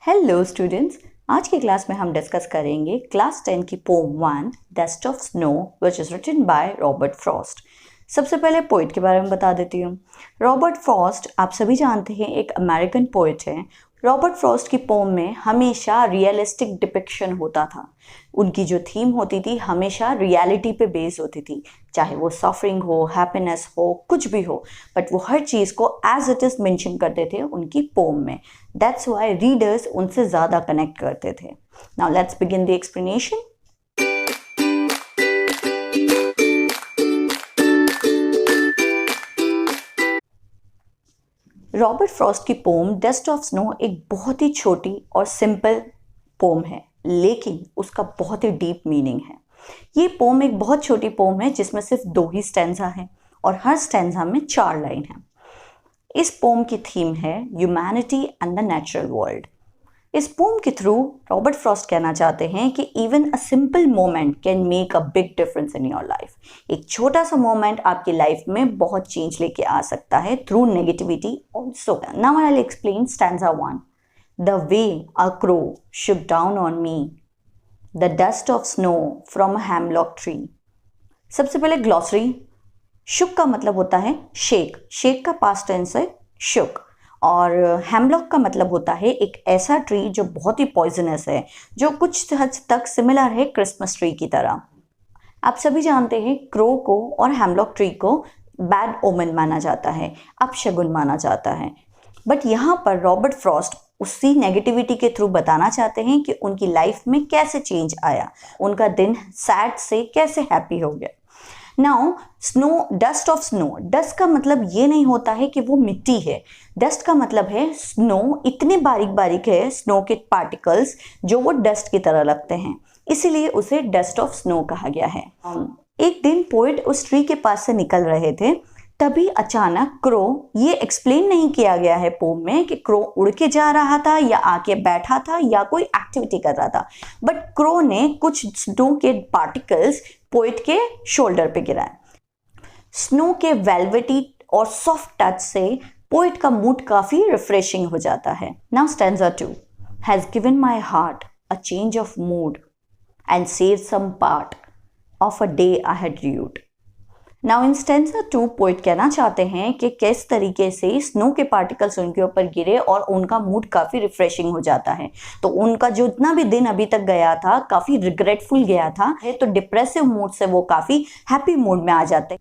Hello students, आज की class में हम डिस्कस करेंगे क्लास 10 की poem 1 dust of snow which is written by Robert Frost. सबसे पहले पोइट के बारे में बता देती हूँ। रॉबर्ट फ्रॉस्ट आप सभी जानते हैं एक अमेरिकन पोइट है। रॉबर्ट फ्रॉस्ट की पोम में हमेशा रियलिस्टिक डिपिक्शन होता था। उनकी जो थीम होती थी हमेशा रियलिटी पे बेस होती थी, चाहे वो सफरिंग हो, हैप्पीनेस हो, कुछ भी हो, बट वो हर चीज़ को एज इट इज़ मेंशन करते थे उनकी पोम में। दैट्स व्हाई रीडर्स उनसे ज़्यादा कनेक्ट करते थे। Now let's begin the explanation. Robert Frost की पोम डस्ट ऑफ स्नो एक बहुत ही छोटी और सिंपल पोम है, लेकिन उसका बहुत ही डीप मीनिंग है। ये पोम एक बहुत छोटी पोम है जिसमें सिर्फ 2 ही स्टैंजा है और हर स्टैंजा में 4 लाइन है। इस पोम की थीम है humanity and the natural world. इस पोम के थ्रू रॉबर्ट फ्रॉस्ट कहना चाहते हैं कि even a simple moment can make a big difference in your life. एक छोटा सा मोमेंट आपकी लाइफ में बहुत चेंज लेके आ सकता है through negativity also. Now I will explain stanza 1। The way a crow shook down on me, the dust of snow from a hemlock tree। सबसे पहले ग्लॉसरी। शुक का मतलब होता है शेक, शेक का पास्ट टेंस है शुक, और हेमलॉक का मतलब होता है एक ऐसा ट्री जो बहुत ही पॉइजनस है, जो कुछ हद तक सिमिलर है क्रिसमस ट्री की तरह। आप सभी जानते हैं क्रो को और हेमलॉक ट्री को बैड ओमेन माना जाता है, अपशगुन माना जाता है। बट यहाँ पर रॉबर्ट फ्रॉस्ट उसी नेगेटिविटी के थ्रू बताना चाहते हैं कि उनकी लाइफ में कैसे चेंज आया, उनका दिन सैड से कैसे हैप्पी हो गया। Now snow, dust of snow, dust का मतलब ये नहीं होता है कि वो मिट्टी है। डस्ट का मतलब है स्नो इतने बारीक बारीक है, स्नो के पार्टिकल्स जो वो डस्ट की तरह लगते हैं, इसीलिए उसे डस्ट ऑफ स्नो कहा गया है। एक दिन पोएट उस ट्री के पास से निकल रहे थे, तभी अचानक क्रो, ये एक्सप्लेन नहीं किया गया है पोम में कि क्रो उड़ के जा रहा था या आके बैठा था या कोई एक्टिविटी कर रहा था, बट क्रो ने कुछ स्नो के पार्टिकल्स पोएट के शोल्डर पे गिराए। स्नो के वेलवेटी और सॉफ्ट टच से पोएट का मूड काफी रिफ्रेशिंग हो जाता है। Now stanza 2 has given my heart a change of mood and save some part of a day I had dude. Now in stanza 2 poet कहना चाहते हैं कि किस तरीके से स्नो के पार्टिकल्स उनके ऊपर गिरे और उनका मूड काफ़ी रिफ्रेशिंग हो जाता है। तो उनका जो इतना भी दिन अभी तक गया था काफ़ी रिग्रेटफुल गया था, तो डिप्रेसिव मूड से वो काफ़ी हैप्पी मूड में आ जाते हैं।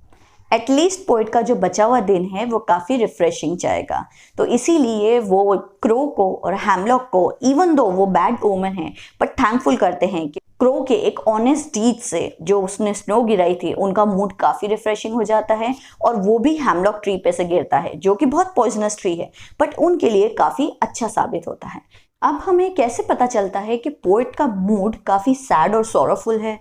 एटलीस्ट पोएट का जो बचा हुआ दिन है वो काफ़ी रिफ्रेशिंग जाएगा। तो इसीलिए वो क्रो को और हैमलॉक को, इवन दो वो बैड ओमन है, बट थैंकफुल करते हैं कि क्रो के एक ऑनेस्ट डीड से जो उसने स्नो गिराई थी उनका मूड काफ़ी रिफ्रेशिंग हो जाता है, और वो भी हैमलॉक ट्री पे से गिरता है जो कि बहुत पॉइजनस ट्री है, बट उनके लिए काफ़ी अच्छा साबित होता है। अब हमें कैसे पता चलता है कि पोएट का मूड काफ़ी सैड और सॉरोफुल है?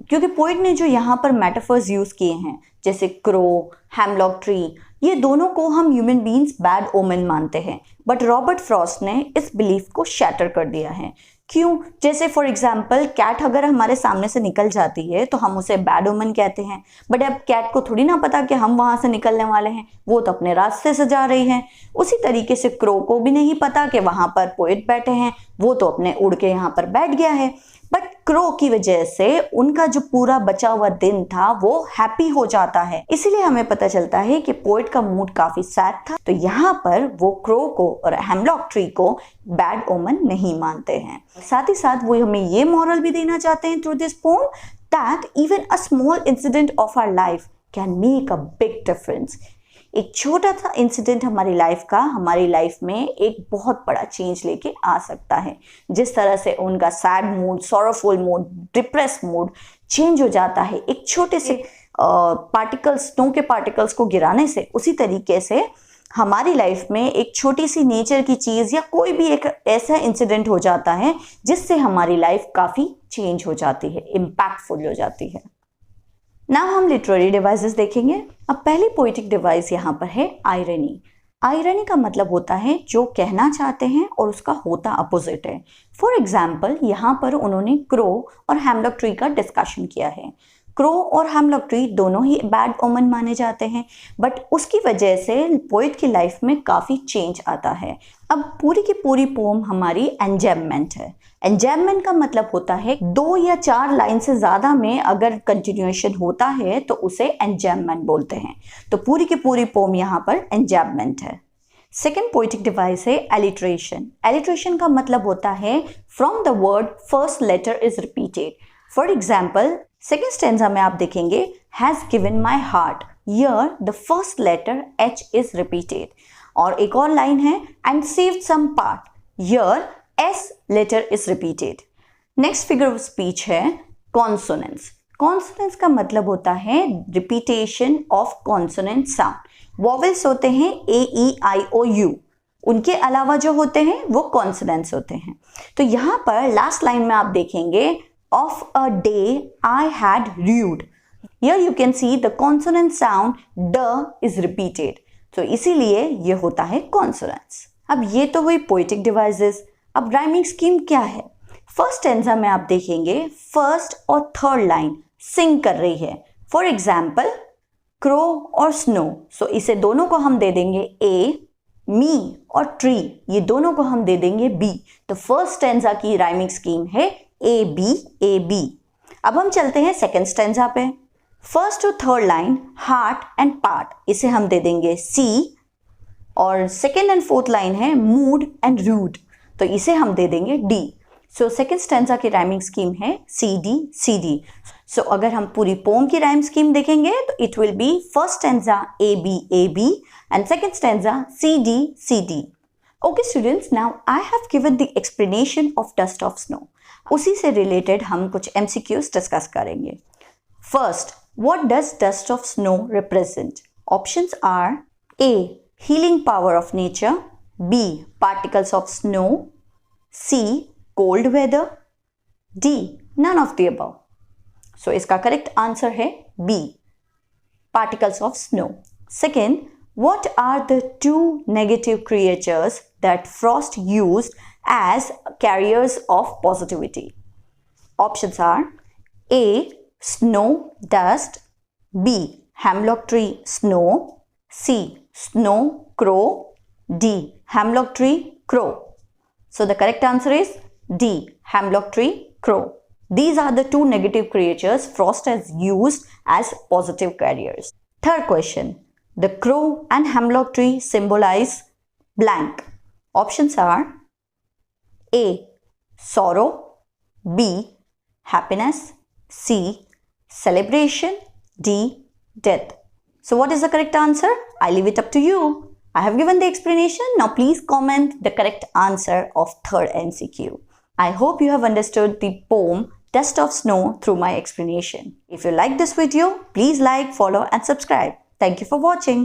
क्योंकि पोएट ने जो यहाँ पर मेटाफर्स यूज़ किए हैं, जैसे क्रो, हैमलॉक ट्री, ये दोनों को हम ह्यूमन बीइंग्स बैड ओमेन मानते हैं, बट रॉबर्ट फ्रॉस्ट ने इस बिलीफ को शैटर कर दिया है। क्यों? जैसे फॉर एग्जाम्पल कैट अगर हमारे सामने से निकल जाती है तो हम उसे बैड ओमेन कहते हैं, बट अब कैट को थोड़ी ना पता कि हम वहां से निकलने वाले हैं, वो तो अपने रास्ते से जा रही है। उसी तरीके से क्रो को भी नहीं पता कि वहां पर पोएट बैठे हैं, वो तो अपने उड़ के यहाँ पर बैठ गया है, बट क्रो की वजह से उनका जो पूरा बचा हुआ दिन था वो हैप्पी हो जाता है। इसीलिए हमें पता चलता है कि पोएट का मूड काफी सैड था, तो यहाँ पर वो क्रो को और हेमलॉक ट्री को बैड ओमन नहीं मानते हैं। साथ ही साथ वो हमें ये मॉरल भी देना चाहते हैं through this poem that even a small incident of our life can make a big difference. एक छोटा सा इंसिडेंट हमारी लाइफ में एक बहुत बड़ा चेंज लेके आ सकता है। जिस तरह से उनका sad mood, sorrowful mood, depress mood change हो जाता है एक छोटे से पार्टिकल्स, स्नो के पार्टिकल्स को गिराने से, उसी तरीके से हमारी लाइफ में एक छोटी सी नेचर की चीज़ या कोई भी एक ऐसा इंसिडेंट हो जाता है जिससे हमारी लाइफ काफ़ी चेंज हो जाती है, इम्पैक्टफुल हो जाती है। नाउ हम लिटरेरी डिवाइसेस देखेंगे। अब पहली पोएटिक डिवाइस यहाँ पर है आयरनी। आयरनी का मतलब होता है जो कहना चाहते हैं और उसका होता अपोजिट है। फॉर एग्जाम्पल यहाँ पर उन्होंने क्रो और हैमलॉक ट्री का डिस्कशन किया है। क्रो और हेमलॉक ट्री दोनों ही बैड ओमन माने जाते हैं, बट उसकी वजह से पोएट की लाइफ में काफ़ी चेंज आता है। अब पूरी की पूरी पोम हमारी एंजैम्पमेंट है। एंजैम्पमेंट का मतलब होता है 2 या 4 लाइन से ज़्यादा में अगर कंटिन्यूएशन होता है तो उसे एंजैम्पमेंट बोलते हैं। तो पूरी की पूरी पोम यहाँ पर एंजैम्पमेंट है। सेकेंड पोइटिक डिवाइस है एलिट्रेशन। एलिट्रेशन का मतलब होता है from the word first letter is repeated. For example second stanza में आप देखेंगे has given my heart, here the first letter H is repeated. और एक और लाइन है and saved some part, here S letter is repeated. Next figure of speech है consonants. Consonants का मतलब होता है repetition of consonant sound. Vowels होते हैं A-E-I-O-U, उनके अलावा जो होते हैं वो कॉन्सोनेंट्स होते हैं। तो यहाँ पर लास्ट लाइन में आप देखेंगे of a day I had rued, here you can see the consonant sound d is repeated, तो इसीलिए ये होता है consonants। अब ये तो हुई poetic devices। अब rhyming scheme क्या है? फर्स्ट स्टेंजा में आप देखेंगे फर्स्ट और थर्ड लाइन सिंग कर रही है। फॉर एग्जाम्पल क्रो और स्नो, सो इसे दोनों को हम दे देंगे A, मी और ट्री ये दोनों को हम दे देंगे B। तो फर्स्ट स्टेंजा की राइमिंग स्कीम है ए बी। अब हम चलते हैं सेकेंड स्टेंजा पे। फर्स्ट और third line heart and part, इसे हम दे देंगे C। और सेकेंड एंड फोर्थ लाइन है मूड एंड रूड, तो इसे हम दे देंगे D। सो सेकेंड स्टेंजा की राइमिंग स्कीम है CD। सो अगर हम पूरी पोम की राइम स्कीम देखेंगे तो it will be first stanza A B and second stanza CD। Okay students, now I have given the explanation of dust of snow. उसी से रिलेटेड हम कुछ MCQs डिस्कस करेंगे। First, what does dust of snow represent? Options are A, healing power of nature, B, particles of snow, C, cold weather, D, none of the above. So इसका correct answer है B, particles of snow. Second, what are the 2 negative creatures that Frost used as carriers of positivity? Options are A, snow, dust, B, hemlock tree, snow, C, snow, crow, D, hemlock tree, crow. So the correct answer is D, hemlock tree, crow. These are the 2 negative creatures Frost has used as positive carriers. Third question. The crow and hemlock tree symbolize blank. Options are A, sorrow, B, happiness, C, celebration, D, death. So what is the correct answer? I leave it up to you. I have given the explanation. Now please comment the correct answer of third MCQ. I hope you have understood the poem Dust of Snow through my explanation. If you like this video, please like, follow and subscribe. Thank you for watching.